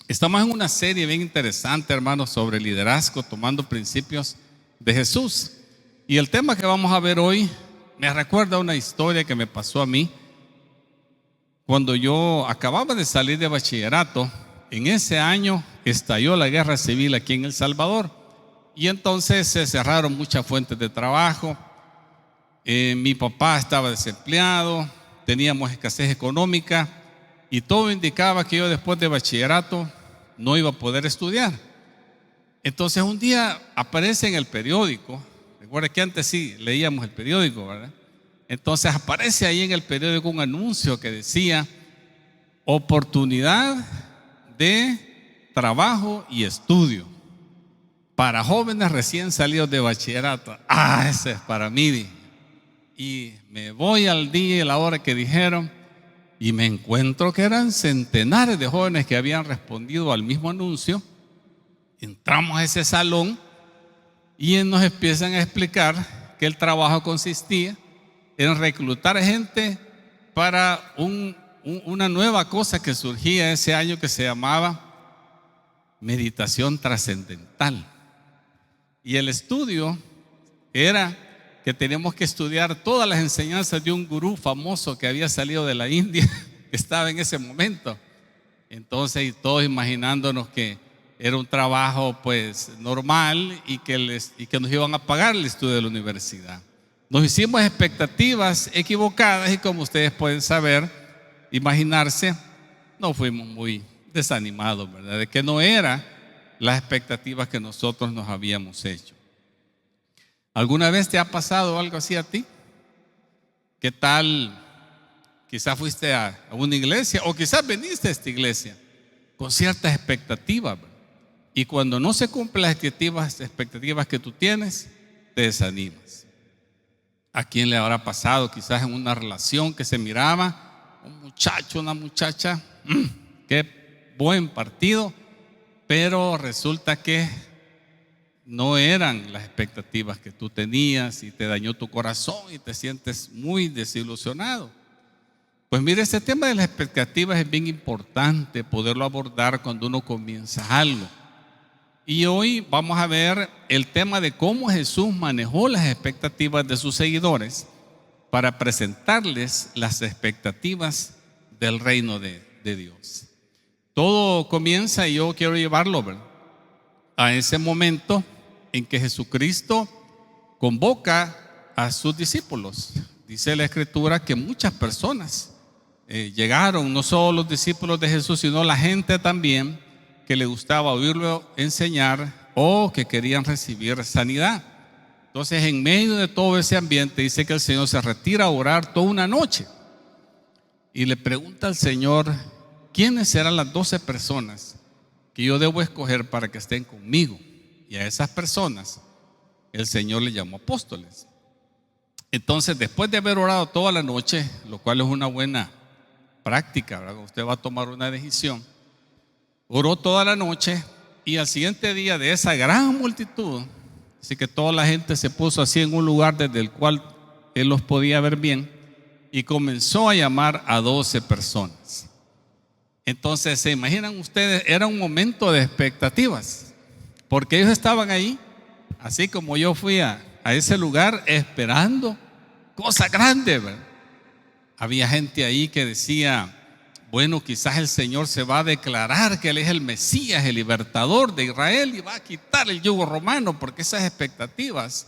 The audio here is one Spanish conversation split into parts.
Estamos en una serie bien interesante, hermanos, sobre liderazgo, tomando principios de Jesús. Y el tema que vamos a ver hoy me recuerda una historia que me pasó a mí cuando yo acababa de salir de bachillerato. En ese año estalló la guerra civil aquí en El Salvador y entonces se cerraron muchas fuentes de trabajo. Mi papá estaba desempleado, teníamos escasez económica y todo indicaba que yo después de bachillerato no iba a poder estudiar. Entonces un día aparece en el periódico, recuerda que antes sí leíamos el periódico, ¿verdad? Entonces aparece ahí en el periódico un anuncio que decía: oportunidad de trabajo y estudio para jóvenes recién salidos de bachillerato. Ese es para mí, dije. Y me voy al día y la hora que dijeron y me encuentro que eran centenares de jóvenes que habían respondido al mismo anuncio. Entramos a ese salón y nos empiezan a explicar que el trabajo consistía en reclutar gente para una nueva cosa que surgía ese año que se llamaba meditación trascendental. Y el estudio era que teníamos que estudiar todas las enseñanzas de un gurú famoso que había salido de la India, que estaba en ese momento. Entonces, y todos imaginándonos que era un trabajo pues normal y que nos iban a pagar el estudio de la universidad. Nos hicimos expectativas equivocadas y, como ustedes pueden saber, imaginarse, nos fuimos muy desanimados, ¿verdad? De que no era las expectativas que nosotros nos habíamos hecho. ¿Alguna vez te ha pasado algo así a ti? ¿Qué tal? Quizás fuiste a una iglesia o quizás veniste a esta iglesia con ciertas expectativas, ¿verdad? Y cuando no se cumplen las expectativas que tú tienes, te desanimas. ¿A quién le habrá pasado quizás en una relación que se miraba un muchacho, una muchacha, qué buen partido, pero resulta que no eran las expectativas que tú tenías y te dañó tu corazón y te sientes muy desilusionado? Pues mire, este tema de las expectativas es bien importante poderlo abordar cuando uno comienza algo. Y hoy vamos a ver el tema de cómo Jesús manejó las expectativas de sus seguidores para presentarles las expectativas del reino de Dios. Todo comienza, y yo quiero llevarlo, ¿verdad?, a ese momento en que Jesucristo convoca a sus discípulos. Dice la Escritura que muchas personas llegaron, no solo los discípulos de Jesús, sino la gente también que le gustaba oírlo enseñar o que querían recibir sanidad. Entonces, en medio de todo ese ambiente, dice que el Señor se retira a orar toda una noche y le pregunta al Señor: ¿quiénes serán las 12 personas que yo debo escoger para que estén conmigo? Y a esas personas el Señor le llamó apóstoles. Entonces, después de haber orado toda la noche, lo cual es una buena práctica, ¿verdad? Usted va a tomar una decisión. Oró toda la noche y al siguiente día, de esa gran multitud, así que toda la gente se puso así en un lugar desde el cual él los podía ver bien, y comenzó a llamar a 12 personas. Entonces, ¿se imaginan ustedes? Era un momento de expectativas, porque ellos estaban ahí, así como yo fui a ese lugar, esperando cosas grandes, ¿verdad? Había gente ahí que decía: bueno, quizás el Señor se va a declarar que Él es el Mesías, el libertador de Israel, y va a quitar el yugo romano, porque esas expectativas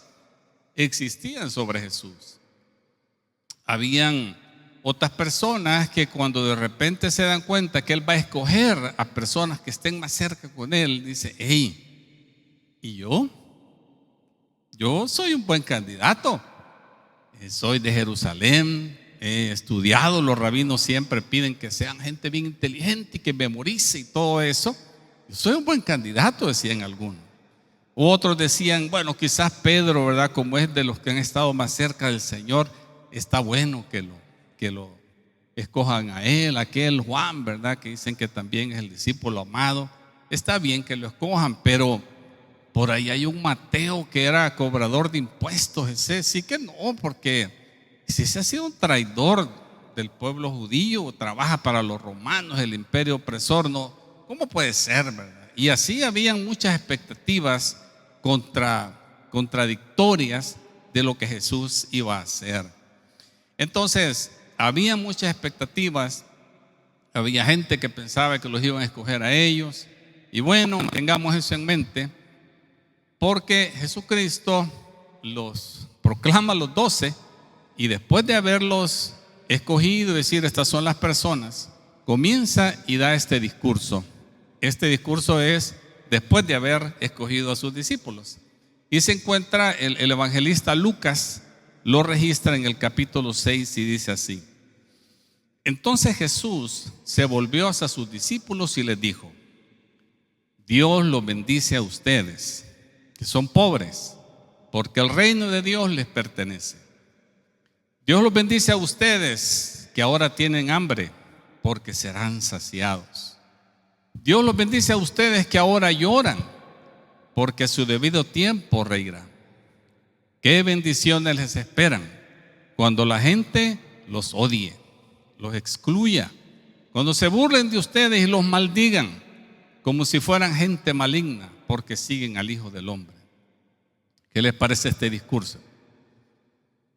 existían sobre Jesús. Habían otras personas que, cuando de repente se dan cuenta que Él va a escoger a personas que estén más cerca con Él, dice: hey, ¿y yo? Yo soy un buen candidato. Soy de Jerusalén, he estudiado, los rabinos siempre piden que sean gente bien inteligente y que memorice y todo eso. Yo soy un buen candidato, decían algunos. Otros decían: bueno, quizás Pedro, ¿verdad?, como es de los que han estado más cerca del Señor, está bueno que lo escojan a él. Aquel Juan, ¿verdad?, que dicen que también es el discípulo amado, está bien que lo escojan, pero por ahí hay un Mateo que era cobrador de impuestos. Ese sí que no, porque si ese ha sido un traidor del pueblo judío, trabaja para los romanos, el imperio opresor, no, ¿cómo puede ser, verdad? Y así habían muchas expectativas contradictorias de lo que Jesús iba a hacer. Entonces, había muchas expectativas, había gente que pensaba que los iban a escoger a ellos. Y bueno, tengamos eso en mente, porque Jesucristo los proclama a los 12 y después de haberlos escogido y decir estas son las personas, comienza y da este discurso. Este discurso es después de haber escogido a sus discípulos. Y se encuentra, el evangelista Lucas lo registra en el capítulo 6 y dice así: entonces Jesús se volvió hacia sus discípulos y les dijo: Dios los bendice a ustedes, que son pobres, porque el reino de Dios les pertenece. Dios los bendice a ustedes, que ahora tienen hambre, porque serán saciados. Dios los bendice a ustedes, que ahora lloran, porque a su debido tiempo reirá. ¿Qué bendiciones les esperan cuando la gente los odie, los excluya, cuando se burlen de ustedes y los maldigan, como si fueran gente maligna, porque siguen al Hijo del Hombre? ¿Qué les parece este discurso?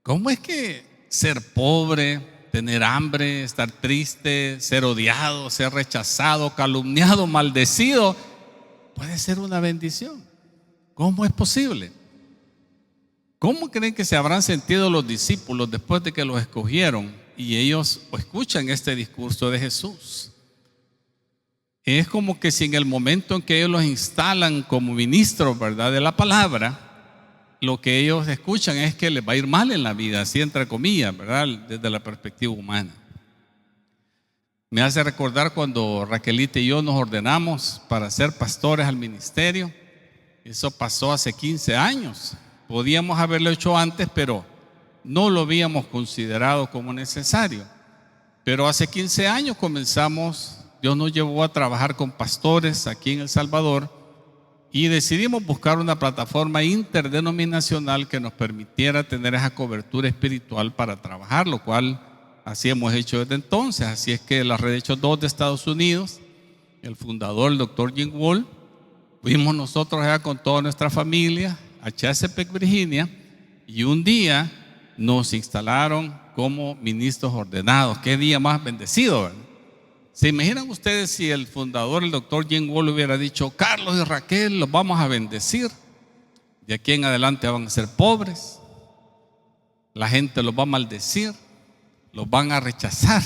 ¿Cómo es que ser pobre, tener hambre, estar triste, ser odiado, ser rechazado, calumniado, maldecido, puede ser una bendición? ¿Cómo es posible? ¿Cómo creen que se habrán sentido los discípulos después de que los escogieron y ellos escuchan este discurso de Jesús? Es como que si en el momento en que ellos los instalan como ministros, ¿verdad?, de la palabra, lo que ellos escuchan es que les va a ir mal en la vida, así entre comillas, ¿verdad?, desde la perspectiva humana. Me hace recordar cuando Raquelita y yo nos ordenamos para ser pastores al ministerio. Eso pasó hace 15 años. Podíamos haberlo hecho antes, pero no lo habíamos considerado como necesario. Pero hace 15 años comenzamos, Dios nos llevó a trabajar con pastores aquí en El Salvador y decidimos buscar una plataforma interdenominacional que nos permitiera tener esa cobertura espiritual para trabajar, lo cual así hemos hecho desde entonces. Así es que la Red de Hechos 2 de Estados Unidos, el fundador, el doctor Jim Wall, fuimos nosotros allá con toda nuestra familia a Chesapeake, Virginia, y un día nos instalaron como ministros ordenados. Qué día más bendecido, ¿verdad? ¿Se imaginan ustedes si el fundador, el doctor Jim Wall, hubiera dicho: Carlos y Raquel, los vamos a bendecir, de aquí en adelante van a ser pobres, la gente los va a maldecir, los van a rechazar?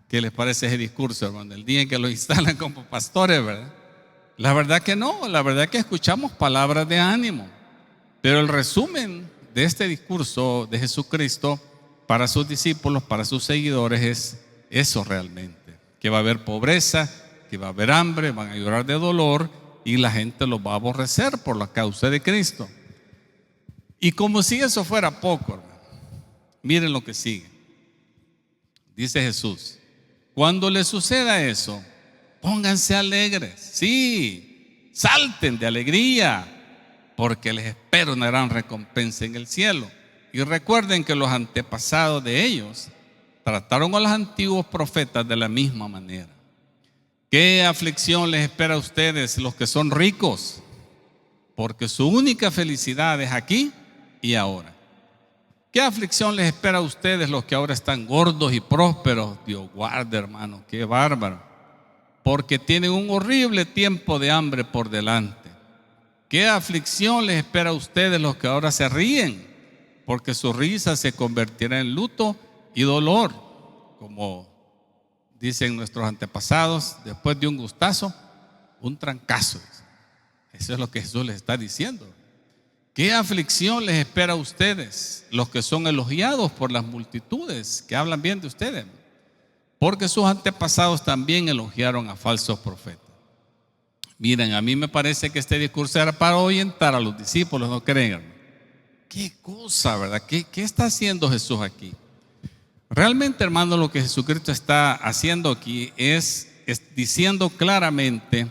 ¿Qué les parece ese discurso, hermano? El día en que los instalan como pastores, ¿verdad? La verdad que no, la verdad que escuchamos palabras de ánimo, pero el resumen de este discurso de Jesucristo para sus discípulos, para sus seguidores, es eso realmente: que va a haber pobreza, que va a haber hambre, van a llorar de dolor y la gente los va a aborrecer por la causa de Cristo. Y como si eso fuera poco, hermano, miren lo que sigue. Dice Jesús: cuando les suceda eso, pónganse alegres, sí, salten de alegría, porque les espera una gran recompensa en el cielo. Y recuerden que los antepasados de ellos trataron a los antiguos profetas de la misma manera. ¿Qué aflicción les espera a ustedes, los que son ricos? Porque su única felicidad es aquí y ahora. ¿Qué aflicción les espera a ustedes, los que ahora están gordos y prósperos? Dios guarde, hermano, qué bárbaro. Porque tienen un horrible tiempo de hambre por delante. ¿Qué aflicción les espera a ustedes, los que ahora se ríen? Porque su risa se convertirá en luto y dolor, como dicen nuestros antepasados: después de un gustazo, un trancazo. Eso es lo que Jesús les está diciendo. ¿Qué aflicción les espera a ustedes, los que son elogiados por las multitudes que hablan bien de ustedes? Porque sus antepasados también elogiaron a falsos profetas. Miren, a mí me parece que este discurso era para orientar a los discípulos, ¿no creen, hermano? Qué cosa, ¿verdad? ¿Qué está haciendo Jesús aquí? Realmente, hermano, lo que Jesucristo está haciendo aquí es diciendo claramente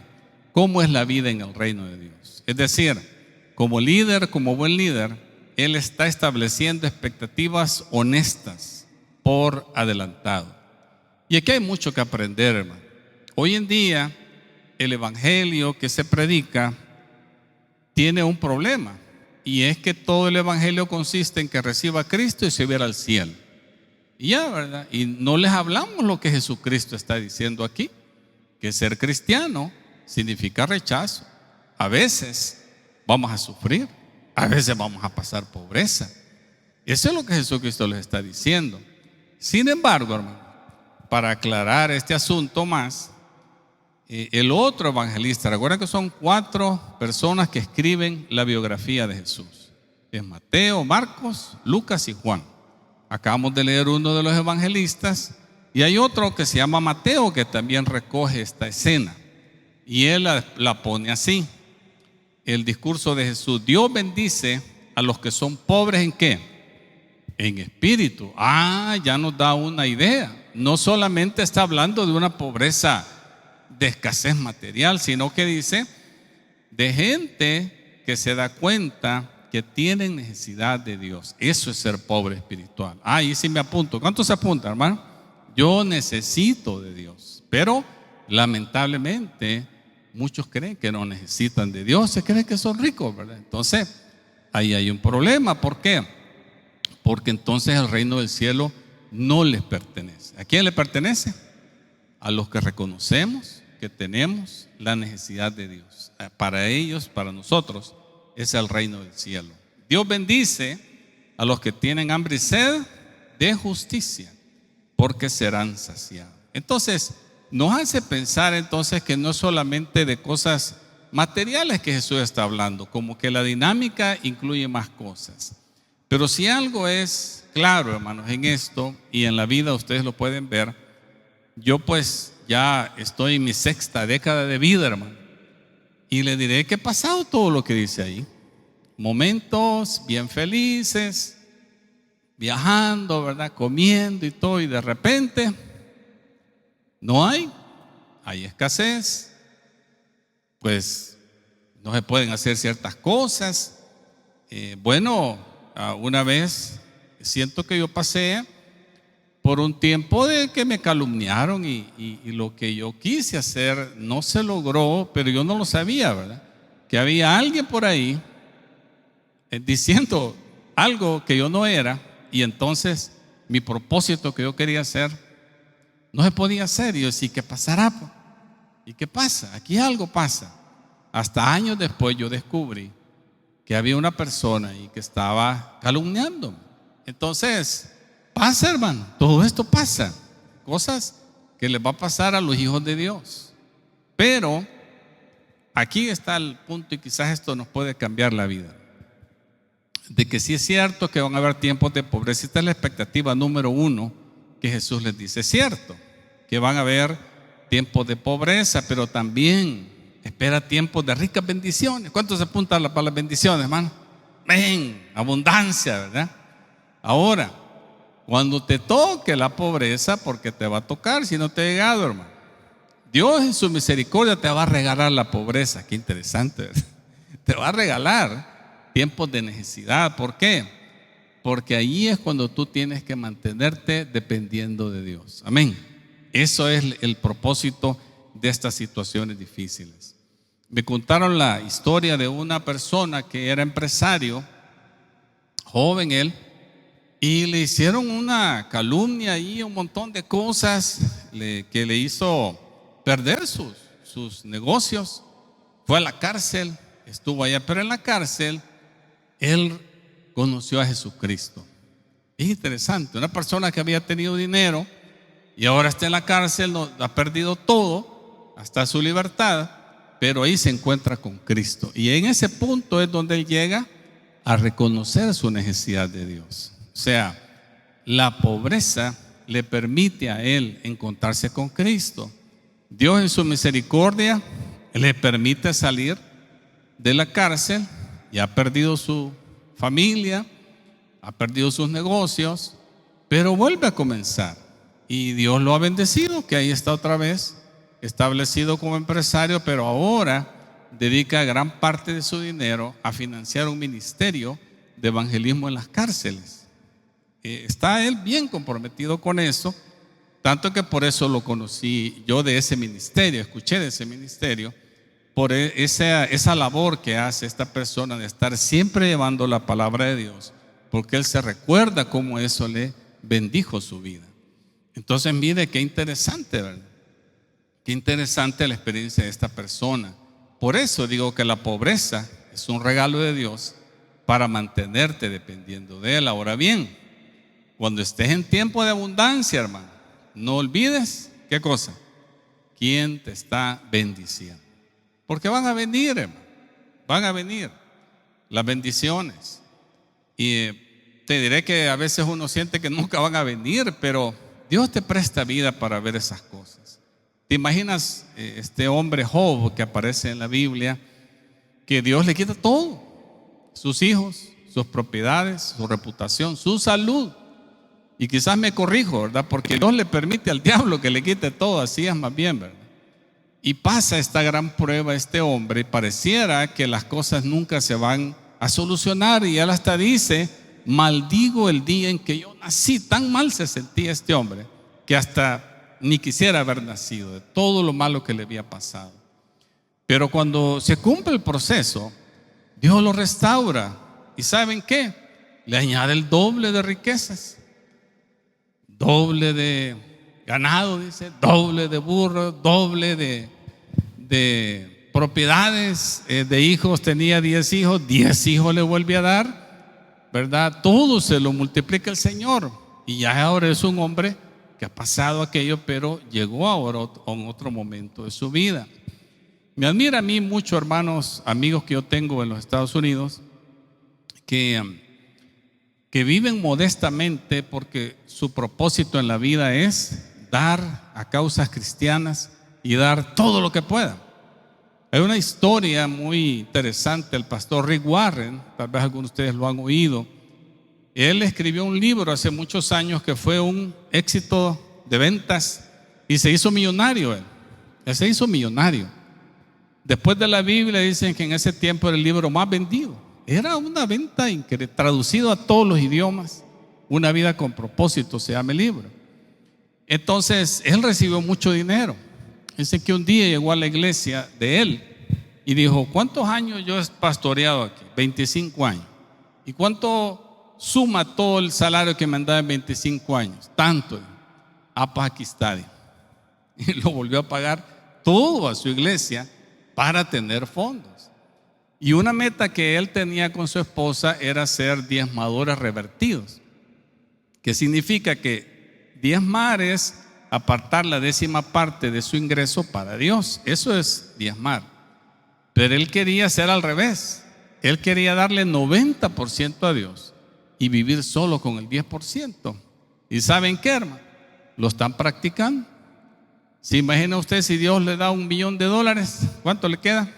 cómo es la vida en el reino de Dios. Es decir, como líder, como buen líder, Él está estableciendo expectativas honestas por adelantado. Y aquí hay mucho que aprender, hermano. Hoy en día el evangelio que se predica tiene un problema, y es que todo el evangelio consiste en que reciba a Cristo y se viera al cielo. Y ya, ¿verdad? Y no les hablamos lo que Jesucristo está diciendo aquí, que ser cristiano significa rechazo. A veces vamos a sufrir, a veces vamos a pasar pobreza. Eso es lo que Jesucristo les está diciendo. Sin embargo, hermano, para aclarar este asunto más, el otro evangelista, recuerden que son 4 personas que escriben la biografía de Jesús. Es Mateo, Marcos, Lucas y Juan. Acabamos de leer uno de los evangelistas, y hay otro que se llama Mateo, que también recoge esta escena, y él la pone así: el discurso de Jesús. Dios bendice a los que son pobres, ¿en qué? En espíritu. Ya nos da una idea. No solamente está hablando de una pobreza de escasez material, sino que dice de gente que se da cuenta que tienen necesidad de Dios. Eso es ser pobre espiritual. Ahí sí me apunto. ¿Cuántos se apuntan, hermano? Yo necesito de Dios, pero lamentablemente muchos creen que no necesitan de Dios, se creen que son ricos, ¿verdad? Entonces ahí hay un problema. ¿Por qué? Porque entonces el reino del cielo no les pertenece. ¿A quién le pertenece? A los que reconocemos que tenemos la necesidad de Dios. Para ellos, para nosotros, es el reino del cielo. Dios bendice a los que tienen hambre y sed de justicia, porque serán saciados. Entonces nos hace pensar entonces que no solamente de cosas materiales que Jesús está hablando, como que la dinámica incluye más cosas. Pero si algo es claro, hermanos, en esto y en la vida ustedes lo pueden ver, yo pues ya estoy en mi 6ª década de vida, hermano, y le diré que he pasado todo lo que dice ahí. Momentos bien felices, viajando, ¿verdad? Comiendo y todo, y de repente no hay escasez, pues no se pueden hacer ciertas cosas. Una vez siento que yo pasé por un tiempo de que me calumniaron y lo que yo quise hacer no se logró, pero yo no lo sabía, ¿verdad? Que había alguien por ahí diciendo algo que yo no era, y entonces mi propósito que yo quería hacer no se podía hacer. Y yo decía, ¿qué pasará? ¿Y qué pasa? Aquí algo pasa. Hasta años después yo descubrí que había una persona ahí que estaba calumniándome. Entonces pasa, hermano, todo esto pasa, cosas que les va a pasar a los hijos de Dios. Pero aquí está el punto, y quizás esto nos puede cambiar la vida, de que sí es cierto que van a haber tiempos de pobreza. Esta es la expectativa número 1 que Jesús les dice. Es cierto que van a haber tiempos de pobreza, pero también espera tiempos de ricas bendiciones. ¿Cuántos se apuntan para las bendiciones, hermano? Ven, abundancia, ¿verdad? Ahora, cuando te toque la pobreza, porque te va a tocar si no te ha llegado, hermano, Dios en su misericordia te va a regalar la pobreza. Qué interesante, ¿verdad? Te va a regalar tiempos de necesidad. ¿Por qué? Porque ahí es cuando tú tienes que mantenerte dependiendo de Dios. Amén. Eso es el propósito de estas situaciones difíciles. Me contaron la historia de una persona que era empresario, joven él, y le hicieron una calumnia y un montón de cosas que le hizo perder sus negocios. Fue a la cárcel, estuvo allá, pero en la cárcel él conoció a Jesucristo. Es interesante, una persona que había tenido dinero y ahora está en la cárcel, ha perdido todo, hasta su libertad, pero ahí se encuentra con Cristo. Y en ese punto es donde él llega a reconocer su necesidad de Dios. O sea, la pobreza le permite a él encontrarse con Cristo. Dios en su misericordia le permite salir de la cárcel, y ha perdido su familia, ha perdido sus negocios, pero vuelve a comenzar. Y Dios lo ha bendecido, que ahí está otra vez establecido como empresario, pero ahora dedica gran parte de su dinero a financiar un ministerio de evangelismo en las cárceles. Está él bien comprometido con eso, Tanto que por eso lo conocí yo de ese ministerio, escuché de ese ministerio, por esa labor que hace esta persona de estar siempre llevando la palabra de Dios, porque él se recuerda cómo eso le bendijo su vida. Entonces mire qué interesante, ¿verdad? Qué interesante la experiencia de esta persona. Por eso digo que la pobreza es un regalo de Dios para mantenerte dependiendo de Él. Ahora bien, cuando estés en tiempo de abundancia, hermano, no olvides, ¿qué cosa? ¿Quién te está bendiciendo? Porque van a venir, hermano, van a venir las bendiciones. Y te diré que a veces uno siente que nunca van a venir, pero Dios te presta vida para ver esas cosas. ¿Te imaginas este hombre Job que aparece en la Biblia, que Dios le quita todo? Sus hijos, sus propiedades, su reputación, su salud. Y quizás me corrijo, ¿verdad? Porque Dios le permite al diablo que le quite todo, así es más bien, ¿verdad? Y pasa esta gran prueba este hombre y pareciera que las cosas nunca se van a solucionar, y él hasta dice: maldigo el día en que yo nací. Tan mal se sentía este hombre que hasta ni quisiera haber nacido, de todo lo malo que le había pasado. Pero cuando se cumple el proceso, Dios lo restaura. ¿Y saben qué? Le añade el doble de riquezas, doble de ganado, dice, doble de burros, doble de propiedades, de hijos. Tenía 10 hijos, 10 hijos le vuelve a dar, ¿verdad? Todo se lo multiplica el Señor. Y ya ahora es un hombre que ha pasado aquello, pero llegó ahora a otro momento de su vida. Me admira a mí mucho, hermanos, amigos que yo tengo en los Estados Unidos, que viven modestamente porque su propósito en la vida es dar a causas cristianas y dar todo lo que puedan. Hay una historia muy interesante. El pastor Rick Warren, tal vez algunos de ustedes lo han oído. Él escribió un libro hace muchos años que fue un éxito de ventas y se hizo millonario. Él se hizo millonario. Después de la Biblia dicen que en ese tiempo era el libro más vendido. Era una venta increíble, traducido a todos los idiomas. Una vida con propósito se llama el libro. Entonces él recibió mucho dinero. Dice que un día llegó a la iglesia de él y dijo: ¿cuántos años yo he pastoreado aquí? 25 años. ¿Y cuánto suma todo el salario que me han dado en 25 años? Tanto. Pues aquí está. Y lo volvió a pagar todo a su iglesia para tener fondos. Y una meta que él tenía con su esposa era ser diezmadores revertidos, que significa que diezmar es apartar la 10ª parte de su ingreso para Dios. Eso es diezmar. Pero él quería hacer al revés. Él quería darle 90% a Dios y vivir solo con el 10%. ¿Y saben qué, hermano? Lo están practicando. ¿Se imagina usted si Dios le da $1 millón? ¿Cuánto le queda?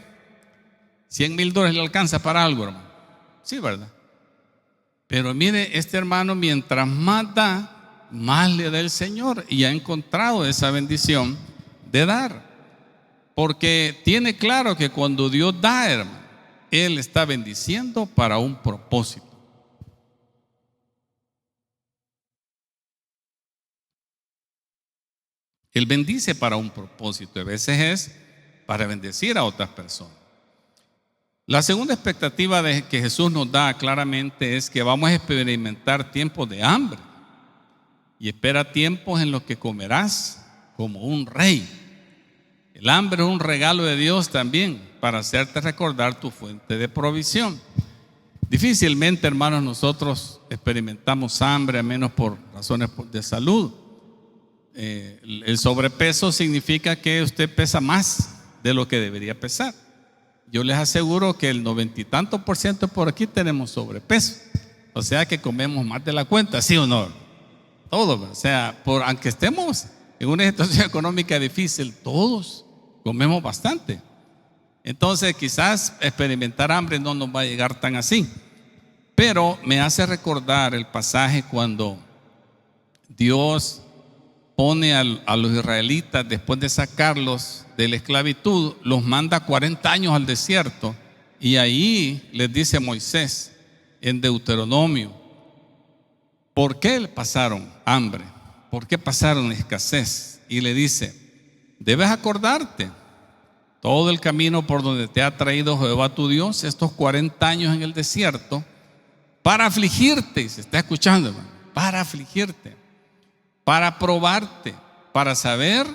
$100,000 le alcanza para algo, hermano. Sí, ¿verdad? Pero mire, este hermano, mientras más da, más le da el Señor, y ha encontrado esa bendición de dar, porque tiene claro que cuando Dios da, hermano, Él está bendiciendo para un propósito. Él bendice para un propósito. A veces es para bendecir a otras personas. La segunda expectativa que Jesús nos da claramente es que vamos a experimentar tiempos de hambre. Y espera tiempos en los que comerás como un rey. El hambre es un regalo de Dios también para hacerte recordar tu fuente de provisión. Difícilmente, hermanos, nosotros experimentamos hambre a menos por razones de salud. El sobrepeso significa que usted pesa más de lo que debería pesar. Yo les aseguro que el 90 y tanto % por aquí tenemos sobrepeso. O sea que comemos más de la cuenta, ¿sí o no? Todo, o sea, aunque estemos en una situación económica difícil, todos comemos bastante. Entonces quizás experimentar hambre no nos va a llegar tan así. Pero me hace recordar el pasaje cuando Dios pone a los israelitas, después de sacarlos de la esclavitud, los manda 40 años al desierto. Y ahí les dice Moisés en Deuteronomio: ¿por qué pasaron hambre? ¿por qué pasaron escasez? Y le dice, debes acordarte todo el camino por donde te ha traído Jehová tu Dios estos 40 años en el desierto para afligirte. Se está escuchando, hermano, para afligirte, para probarte, para saber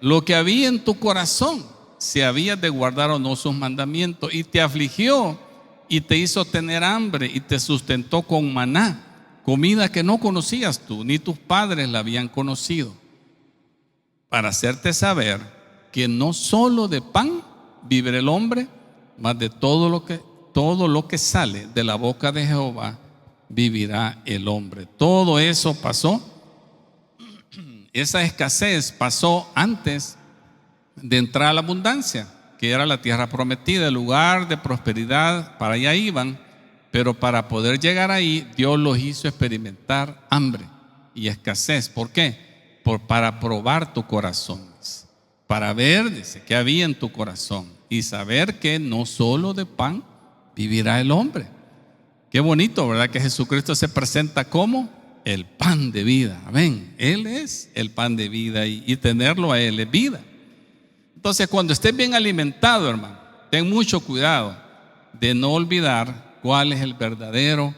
lo que había en tu corazón, si habías de guardar o no sus mandamientos. Y te afligió y te hizo tener hambre y te sustentó con maná, comida que no conocías tú, ni tus padres la habían conocido, para hacerte saber que no solo de pan vive el hombre, mas de todo lo que sale de la boca de Jehová vivirá el hombre. Todo eso pasó, esa escasez pasó antes de entrar a la abundancia, que era la tierra prometida, el lugar de prosperidad. Para allá iban, pero para poder llegar ahí, Dios los hizo experimentar hambre y escasez. ¿Por qué? Para probar tu corazón, para ver, dice, qué había en tu corazón y saber que no solo de pan vivirá el hombre. Qué bonito, ¿verdad? Que Jesucristo se presenta como el pan de vida. Amén. Él es el pan de vida y tenerlo a Él es vida. Entonces, cuando estés bien alimentado, hermano, ten mucho cuidado de no olvidar cuál es el verdadero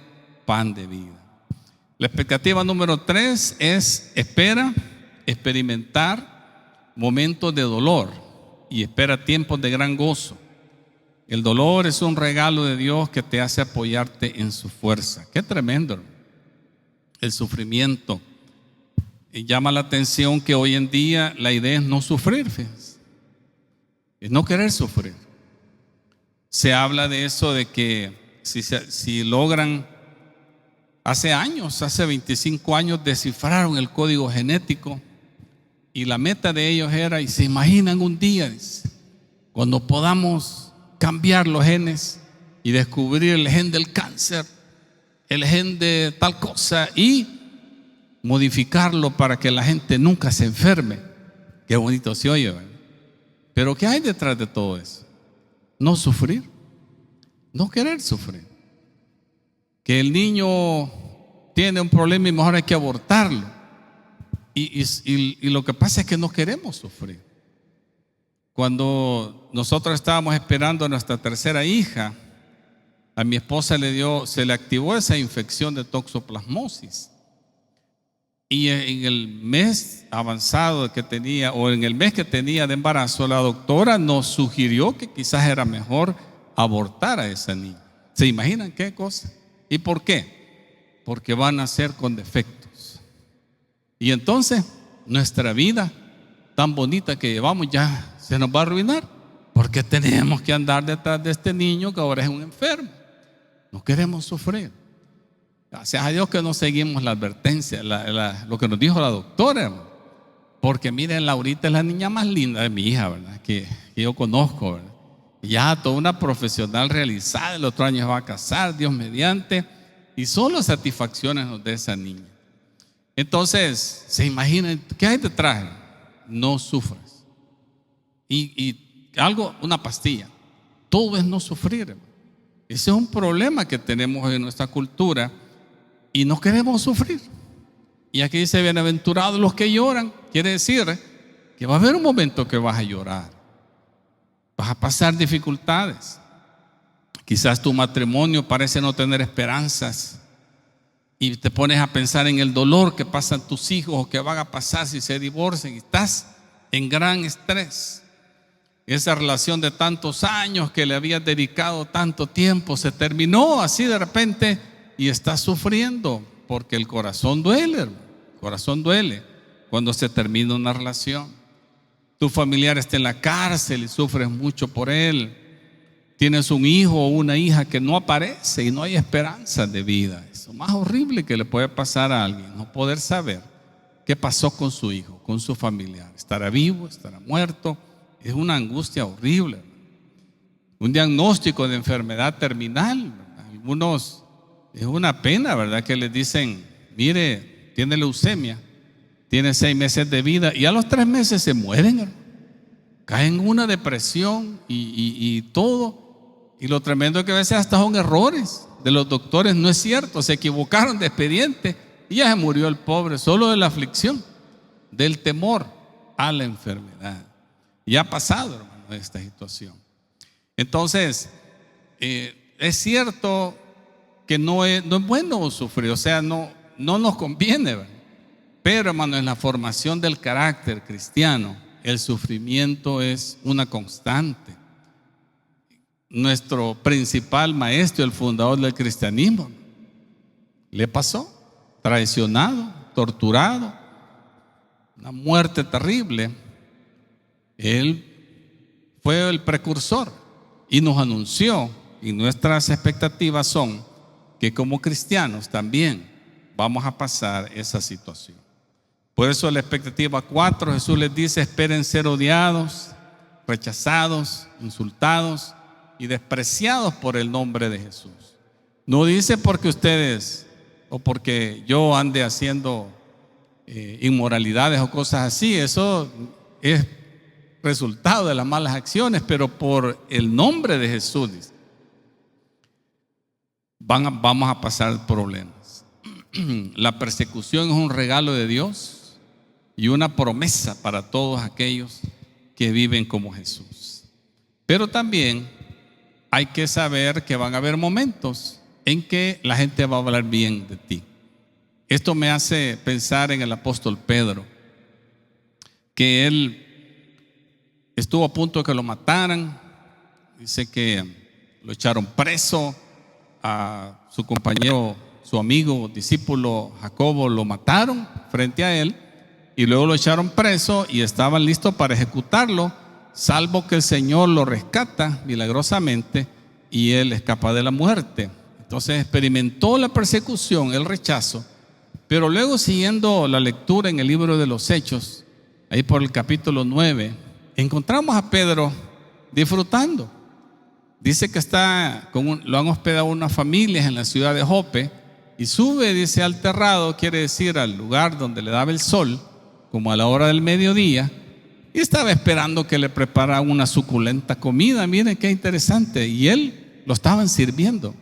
pan de vida. La expectativa número 3 es experimentar momentos de dolor y espera tiempos de gran gozo. El dolor es un regalo de Dios que te hace apoyarte en su fuerza. Qué tremendo, hermano. El sufrimiento. Y llama la atención que hoy en día la idea es no sufrir, fíjense. Es no querer sufrir. Se habla de eso, de que si logran, hace 25 años descifraron el código genético y la meta de ellos era, y se imaginan un día, dice, cuando podamos cambiar los genes y descubrir el gen del cáncer, el gen de tal cosa y modificarlo para que la gente nunca se enferme. Qué bonito se oye, ¿verdad? Pero ¿qué hay detrás de todo eso? No sufrir, no querer sufrir. Que el niño tiene un problema y mejor hay que abortarlo. Y lo que pasa es que no queremos sufrir. Cuando nosotros estábamos esperando a nuestra tercera hija, a mi esposa se le activó esa infección de toxoplasmosis. Y en el mes avanzado que tenía, o en el mes que tenía de embarazo, la doctora nos sugirió que quizás era mejor abortar a esa niña. ¿Se imaginan qué cosa? ¿Y por qué? Porque van a nacer con defectos. Y entonces nuestra vida tan bonita que llevamos ya se nos va a arruinar, porque tenemos que andar detrás de este niño que ahora es un enfermo. No queremos sufrir. Gracias a Dios que no seguimos la advertencia, lo que nos dijo la doctora, hermano. Porque miren, Laurita es la niña más linda de mi hija, ¿verdad? Que yo conozco, ¿verdad? Ya toda una profesional realizada, el otro año se va a casar, Dios mediante, y solo satisfacciones nos da esa niña. Entonces, se imaginan, ¿qué hay detrás? No sufras. Y algo, una pastilla, todo es no sufrir, hermano. Ese es un problema que tenemos en nuestra cultura y no queremos sufrir. Y aquí dice, bienaventurados los que lloran. Quiere decir que va a haber un momento que vas a llorar, vas a pasar dificultades. Quizás tu matrimonio parece no tener esperanzas y te pones a pensar en el dolor que pasan tus hijos o que van a pasar si se divorcian y estás en gran estrés. Esa relación de tantos años que le habías dedicado tanto tiempo se terminó así de repente y estás sufriendo porque el corazón duele, hermano. El corazón duele cuando se termina una relación. Tu familiar está en la cárcel y sufres mucho por él. Tienes un hijo o una hija que no aparece y no hay esperanza de vida. Es lo más horrible que le puede pasar a alguien, no poder saber qué pasó con su hijo, con su familiar. ¿Estará vivo? ¿Estará muerto? Es una angustia horrible. Un diagnóstico de enfermedad terminal. Algunos, es una pena, ¿verdad? Que les dicen, mire, tiene leucemia, tiene 6 meses de vida y a los 3 meses se mueren, hermano. Caen en una depresión y todo. Y lo tremendo es que a veces hasta son errores de los doctores. No es cierto, se equivocaron de expediente y ya se murió el pobre solo de la aflicción. del temor a la enfermedad. Ya ha pasado, hermano, esta situación. Entonces, es cierto que no es bueno sufrir, o sea, no nos conviene, ¿verdad? Pero, hermano, en la formación del carácter cristiano, el sufrimiento es una constante. Nuestro principal maestro, el fundador del cristianismo, le pasó, traicionado, torturado, una muerte terrible. Él fue el precursor y nos anunció, y nuestras expectativas son que como cristianos también vamos a pasar esa situación. Por eso la expectativa 4, Jesús les dice: esperen ser odiados, rechazados, insultados y despreciados por el nombre de Jesús. No dice porque ustedes o porque yo ande haciendo inmoralidades o cosas así. Eso es resultado de las malas acciones, pero por el nombre de Jesús vamos a pasar problemas. La persecución es un regalo de Dios y una promesa para todos aquellos que viven como Jesús. Pero también hay que saber que van a haber momentos en que la gente va a hablar bien de ti. Esto me hace pensar en el apóstol Pedro, que él estuvo a punto de que lo mataran. Dice que lo echaron preso, a su compañero, su amigo, discípulo Jacobo, lo mataron frente a él y luego lo echaron preso y estaban listos para ejecutarlo, salvo que el Señor lo rescata milagrosamente y él escapa de la muerte. Entonces experimentó la persecución, el rechazo, pero luego, siguiendo la lectura en el libro de los Hechos, ahí por el capítulo 9, encontramos a Pedro disfrutando. Dice que lo han hospedado unas familias en la ciudad de Jope y sube, dice, al terrado, quiere decir al lugar donde le daba el sol, como a la hora del mediodía, y estaba esperando que le prepararan una suculenta comida. Miren qué interesante, y él lo estaban sirviendo.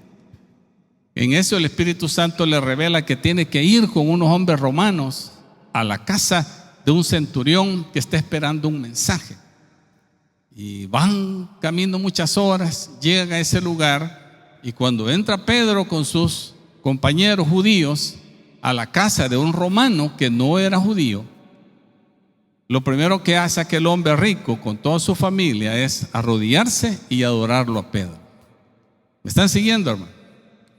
En eso el Espíritu Santo le revela que tiene que ir con unos hombres romanos a la casa de un centurión que está esperando un mensaje. Y van camino muchas horas, llegan a ese lugar, y cuando entra Pedro con sus compañeros judíos a la casa de un romano que no era judío, lo primero que hace aquel hombre rico con toda su familia es arrodillarse y adorarlo a Pedro. ¿Me están siguiendo, hermano?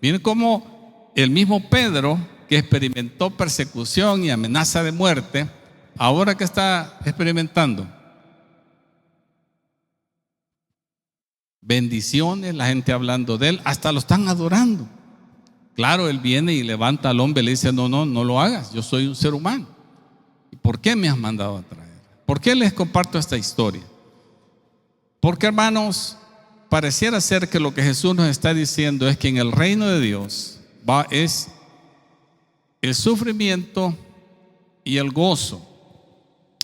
Miren cómo el mismo Pedro, que experimentó persecución y amenaza de muerte, ahora que está experimentando bendiciones, la gente hablando de él, hasta lo están adorando. Claro, él viene y levanta al hombre y le dice: no lo hagas, yo soy un ser humano. ¿Y por qué me has mandado a traer? ¿Por qué les comparto esta historia? Porque, hermanos, pareciera ser que lo que Jesús nos está diciendo es que en el reino de Dios es el sufrimiento y el gozo,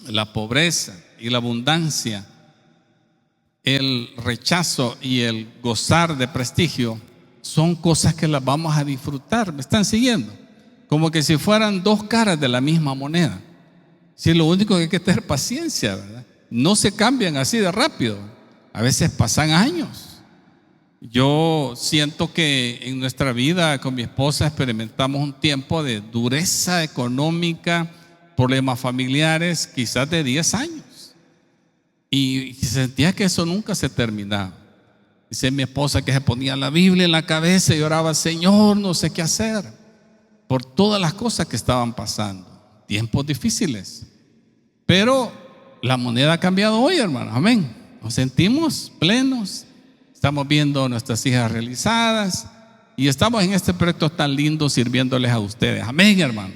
la pobreza y la abundancia, el rechazo y el gozar de prestigio, son cosas que las vamos a disfrutar. ¿Me están siguiendo? Como que si fueran dos caras de la misma moneda. Si lo único que hay que tener paciencia, ¿verdad? No se cambian así de rápido. A veces pasan años. Yo siento que en nuestra vida con mi esposa experimentamos un tiempo de dureza económica, problemas familiares, quizás de 10 años. Y sentía que eso nunca se terminaba. Dice mi esposa que se ponía la Biblia en la cabeza y oraba: Señor, no sé qué hacer, por todas las cosas que estaban pasando. Tiempos difíciles. Pero la moneda ha cambiado hoy, hermanos. Amén. Nos sentimos plenos. Estamos viendo nuestras hijas realizadas y estamos en este proyecto tan lindo sirviéndoles a ustedes. Amén, hermano.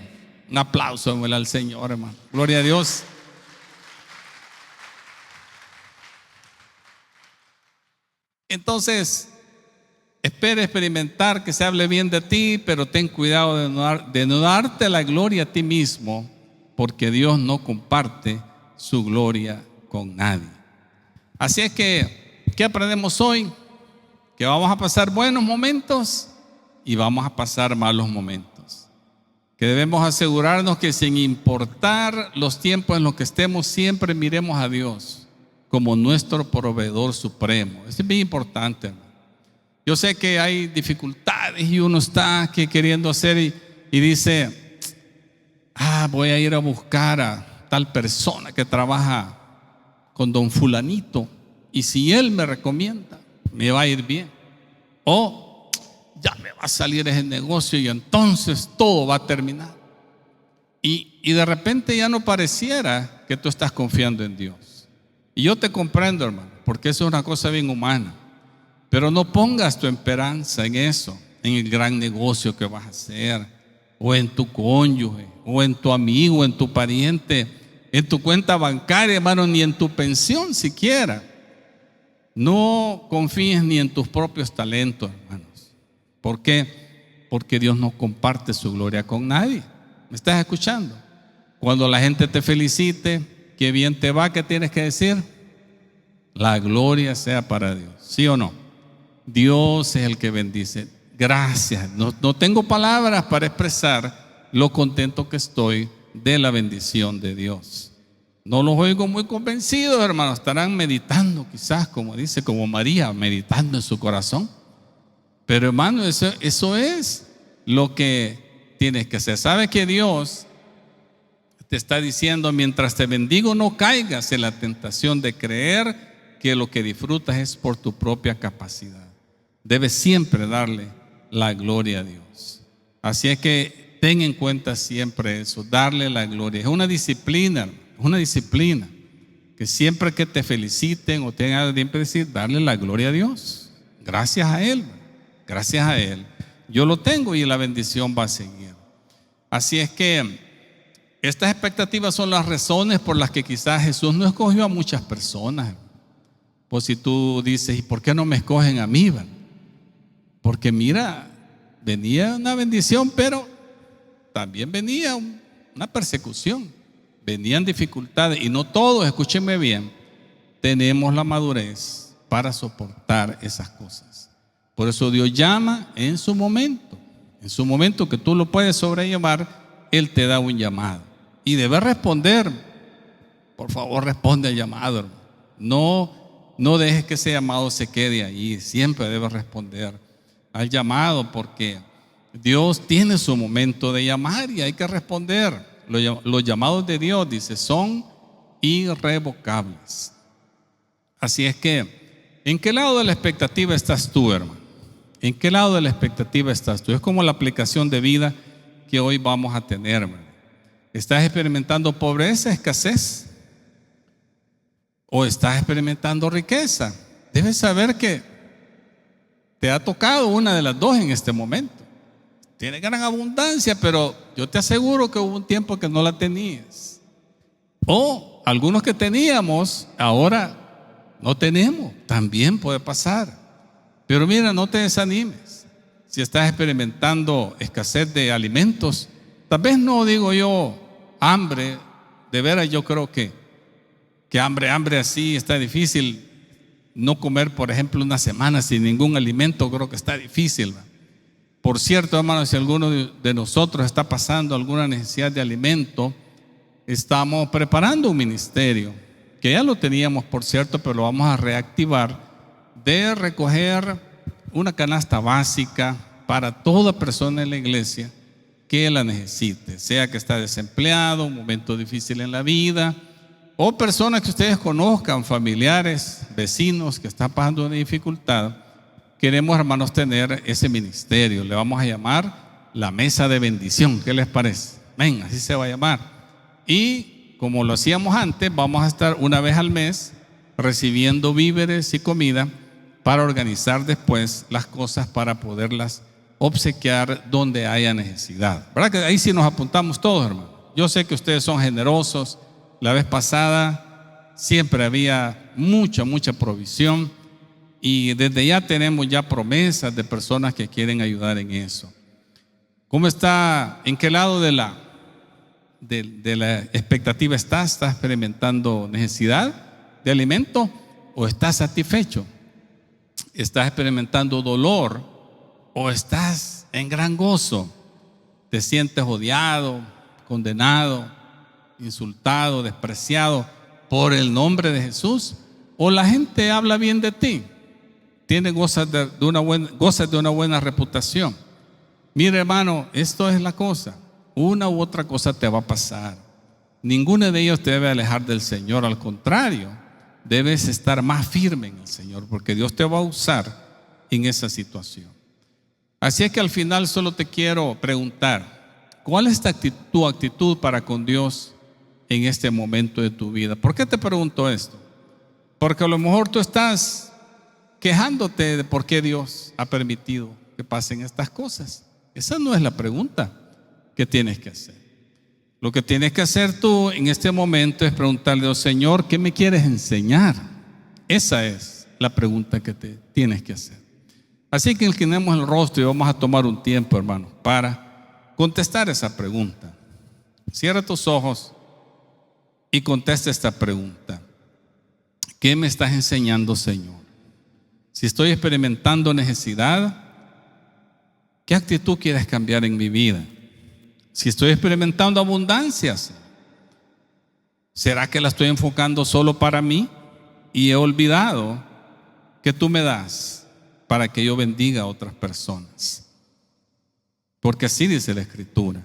Un aplauso al Señor, hermano. Gloria a Dios. Entonces, espera experimentar que se hable bien de ti, pero ten cuidado de no darte la gloria a ti mismo, porque Dios no comparte su gloria con nadie. Así es que, ¿qué aprendemos hoy? Que vamos a pasar buenos momentos y vamos a pasar malos momentos. que debemos asegurarnos que sin importar los tiempos en los que estemos, siempre miremos a Dios como nuestro proveedor supremo. Eso es bien importante, hermano. Yo sé que hay dificultades y uno está queriendo hacer y dice, voy a ir a buscar a tal persona que trabaja con don fulanito, y si él me recomienda, me va a ir bien. O ya me va a salir ese negocio y entonces todo va a terminar. Y de repente ya no pareciera que tú estás confiando en Dios. Y yo te comprendo, hermano, porque eso es una cosa bien humana. Pero no pongas tu esperanza en eso, en el gran negocio que vas a hacer, o en tu cónyuge, o en tu amigo, en tu pariente, en tu cuenta bancaria, hermano, ni en tu pensión siquiera. No confíes ni en tus propios talentos, hermanos. ¿Por qué? Porque Dios no comparte su gloria con nadie. ¿Me estás escuchando? Cuando la gente te felicite, qué bien te va, ¿qué tienes que decir? La gloria sea para Dios. ¿Sí o no? Dios es el que bendice. Gracias. No tengo palabras para expresar lo contento que estoy de la bendición de Dios. No los oigo muy convencidos, hermanos. Estarán meditando, quizás, como dice, como María, meditando en su corazón. Pero, hermano, eso es lo que tienes que hacer. ¿Sabes que Dios te está diciendo: mientras te bendigo, no caigas en la tentación de creer que lo que disfrutas es por tu propia capacidad? Debes siempre darle la gloria a Dios. Así es que ten en cuenta siempre eso, darle la gloria. Es una disciplina, que siempre que te feliciten o tengan que decir, darle la gloria a Dios. Gracias a Él, gracias a Él. Yo lo tengo y la bendición va a seguir. Así es que estas expectativas son las razones por las que quizás Jesús no escogió a muchas personas. Pues si tú dices, ¿y por qué no me escogen a mí? Porque mira, venía una bendición, pero también venía una persecución, venían dificultades, y no todos, escúchenme bien, tenemos la madurez para soportar esas cosas. Por eso Dios llama en su momento que tú lo puedes sobrellevar, Él te da un llamado y debes responder. Por favor, responde al llamado, hermano. No dejes que ese llamado se quede ahí, siempre debes responder al llamado, porque Dios tiene su momento de llamar y hay que responder. Los llamados de Dios, dice, son irrevocables. Así es que, ¿en qué lado de la expectativa estás tú, hermano? ¿En qué lado de la expectativa estás tú? Es como la aplicación de vida que hoy vamos a tener, hermano. ¿Estás experimentando pobreza, escasez? ¿O estás experimentando riqueza? Debes saber que te ha tocado una de las dos en este momento. Tienes gran abundancia, pero yo te aseguro que hubo un tiempo que no la tenías. O algunos que teníamos, ahora no tenemos. También puede pasar. Pero mira, no te desanimes. Si estás experimentando escasez de alimentos, tal vez no digo yo hambre. De veras yo creo que hambre así está difícil. No comer, por ejemplo, una semana sin ningún alimento, creo que está difícil. Por cierto, hermanos, si alguno de nosotros está pasando alguna necesidad de alimento, estamos preparando un ministerio, que ya lo teníamos, por cierto, pero lo vamos a reactivar, de recoger una canasta básica para toda persona en la iglesia que la necesite, sea que está desempleado, un momento difícil en la vida, o personas que ustedes conozcan, familiares, vecinos que están pasando una dificultad. Queremos, hermanos, tener ese ministerio. Le vamos a llamar la mesa de bendición. ¿Qué les parece? Ven, así se va a llamar. Y como lo hacíamos antes, vamos a estar una vez al mes recibiendo víveres y comida para organizar después las cosas para poderlas obsequiar donde haya necesidad. ¿Verdad que ahí sí nos apuntamos todos, hermanos? Yo sé que ustedes son generosos. La vez pasada siempre había mucha provisión y desde ya tenemos ya promesas de personas que quieren ayudar en eso. ¿Cómo está? ¿En qué lado de la expectativa estás? ¿Estás experimentando necesidad de alimento o estás satisfecho? ¿Estás experimentando dolor o estás en gran gozo? te sientes odiado, condenado, insultado, despreciado por el nombre de Jesús, o la gente habla bien de ti, gozas de una buena reputación. Mire, hermano, esto es la cosa. Una u otra cosa te va a pasar. Ninguno de ellos te debe alejar del Señor. Al contrario, debes estar más firme en el Señor, porque Dios te va a usar en esa situación. Así es que al final solo te quiero preguntar, ¿cuál es tu actitud para con Dios en este momento de tu vida? ¿Por qué te pregunto esto? Porque a lo mejor tú estás quejándote de por qué Dios ha permitido que pasen estas cosas. Esa no es la pregunta que tienes que hacer. Lo que tienes que hacer tú en este momento es preguntarle al Señor, ¿qué me quieres enseñar? Esa es la pregunta que te tienes que hacer. Así que inclinemos el rostro y vamos a tomar un tiempo, hermano, para contestar esa pregunta. Cierra tus ojos y contesta esta pregunta. ¿Qué me estás enseñando, Señor? Si estoy experimentando necesidad, ¿qué actitud quieres cambiar en mi vida? Si estoy experimentando abundancias, ¿será que la estoy enfocando solo para mí y he olvidado que tú me das para que yo bendiga a otras personas? Porque así dice la Escritura.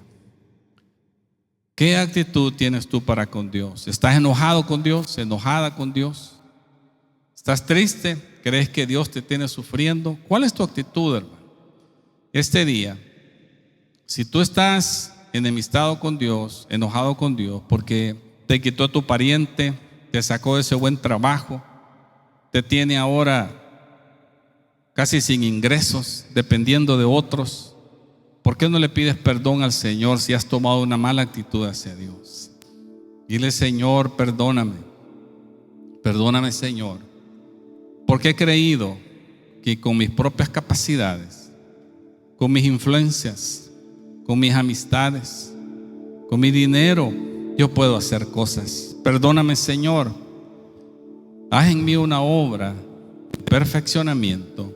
¿Qué actitud tienes tú para con Dios? ¿Estás enojado con Dios? ¿Enojada con Dios? ¿Estás triste? ¿Crees que Dios te tiene sufriendo? ¿Cuál es tu actitud, hermano? Este día, si tú estás enemistado con Dios, enojado con Dios, porque te quitó a tu pariente, te sacó de ese buen trabajo, te tiene ahora casi sin ingresos, dependiendo de otros, ¿por qué no le pides perdón al Señor si has tomado una mala actitud hacia Dios? Dile, Señor, perdóname, Señor, porque he creído que con mis propias capacidades, con mis influencias, con mis amistades, con mi dinero, yo puedo hacer cosas. Perdóname, Señor. Haz en mí una obra de perfeccionamiento.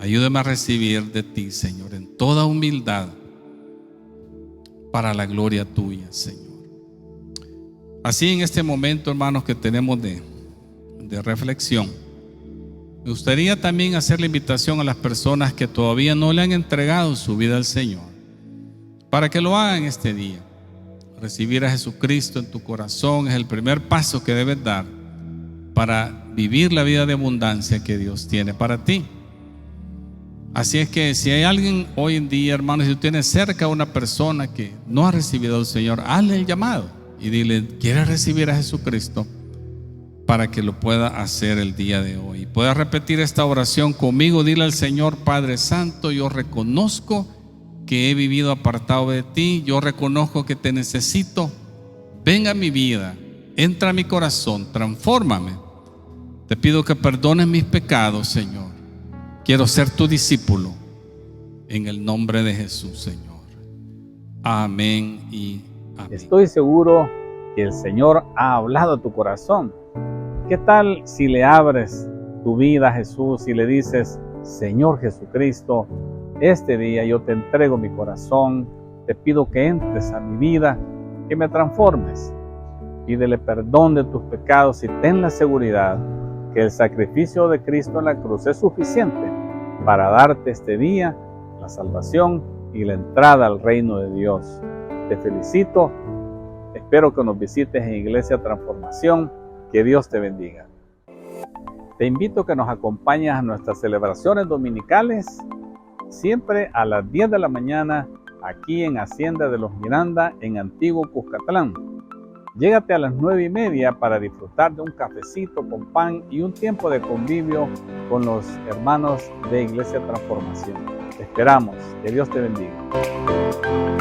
Ayúdame a recibir de ti, Señor, en toda humildad, para la gloria tuya, Señor. Así en este momento, hermanos, que tenemos de reflexión, me gustaría también hacer la invitación a las personas que todavía no le han entregado su vida al Señor, para que lo hagan este día. Recibir a Jesucristo en tu corazón es el primer paso que debes dar para vivir la vida de abundancia que Dios tiene para ti. Así es que si hay alguien hoy en día, hermanos, si tú tienes cerca a una persona que no ha recibido al Señor, hazle el llamado y dile, ¿quieres recibir a Jesucristo? Para que lo pueda hacer el día de hoy. Puedes repetir esta oración conmigo. Dile al Señor: Padre Santo, yo reconozco que he vivido apartado de ti, yo reconozco que te necesito. Ven a mi vida, entra a mi corazón, transfórmame. Te pido que perdones mis pecados, Señor. Quiero ser tu discípulo, en el nombre de Jesús, Señor. Amén y amén. Estoy seguro que el Señor ha hablado a tu corazón. ¿Qué tal si le abres tu vida a Jesús y le dices: Señor Jesucristo, este día yo te entrego mi corazón, te pido que entres a mi vida, que me transformes? Pídele perdón de tus pecados y ten la seguridad que el sacrificio de Cristo en la cruz es suficiente para darte este día la salvación y la entrada al reino de Dios. Te felicito, espero que nos visites en Iglesia Transformación. Que Dios te bendiga. Te invito a que nos acompañes a nuestras celebraciones dominicales, siempre a las 10 de la mañana, aquí en Hacienda de los Miranda, en Antiguo Cuscatlán. Llégate a las 9:30 para disfrutar de un cafecito con pan y un tiempo de convivio con los hermanos de Iglesia Transformación. Te esperamos. Que Dios te bendiga.